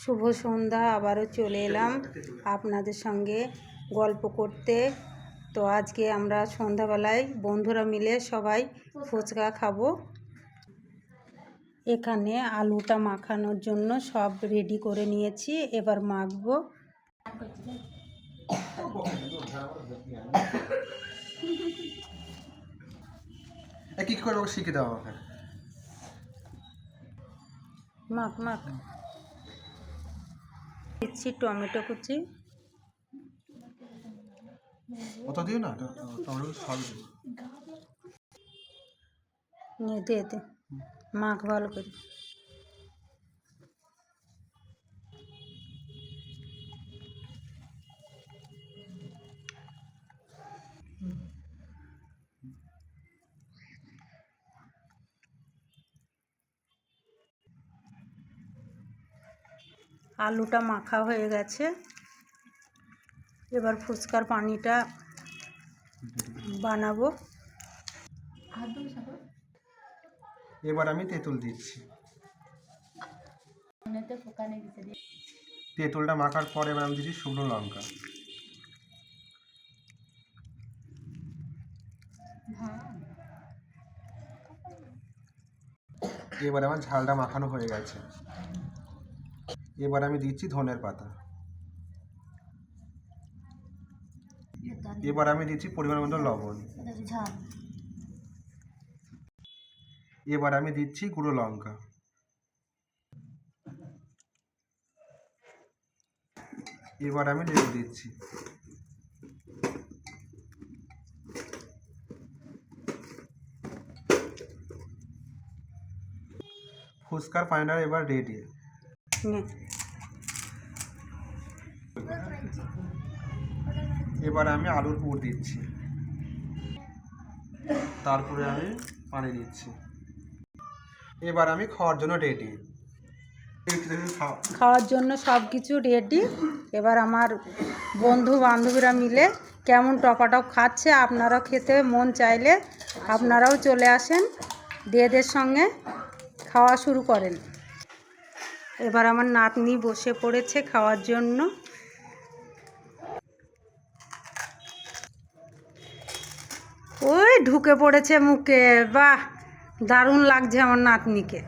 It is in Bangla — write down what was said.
শুভ সন্ধ্যা। আবারও চলে এলাম আপনাদের সঙ্গে গল্প করতে। তো আজকে আমরা সন্ধ্যাবেলায় বন্ধুরা মিলে সবাই ফুচকা খাবো। এখানে আলুটা মাখানোর জন্য সব রেডি করে নিয়েছি, এবার মাখবো। কি করে শিখে দাও আমাকে। মাখ মাখ দিচ্ছি টমেটো কুচি। অত দিও না, টমেটো সব দিও। দে দে, মাখ ভালো করে। আলুটা মাখা হয়ে গেছে, এবার ফুচকার পানিটা বানাবো। এবার আমি তেঁতুল দিচ্ছি। তেঁতুলটা মাখার পর এবার আমি দিচ্ছি শুকনো লঙ্কা। এবার আমার ঝালটা মাখানো হয়ে গেছে, এবার আমি দিচ্ছি ধনের পাতা। এবার আমি দিচ্ছি পরিমাণ মতো লবণ। এবার আমি দিচ্ছি গুঁড়ো লঙ্কা। এবার আমি লেবু দিচ্ছি। ফুচকার পানিটা এবার রেডি। এবার আমি আলুর পুর দিচ্ছি, তারপরে আমি পানি দিচ্ছি। এবার আমি খাওয়ার জন্য রেডি। খাওয়ার জন্য সব কিছু রেডি। এবার আমার বন্ধু বান্ধবীরা মিলে কেমন টপাটপ খাচ্ছে। আপনারাও খেতে মন চাইলে আপনারাও চলে আসেন, দেদের সঙ্গে খাওয়া শুরু করেন। এবার আমার নাতনি বসে পড়েছে খাওয়ার জন্য। ওই ঢুকে পড়েছে মুখে। বাহ, দারুণ লাগছে আমার নাতনিকে।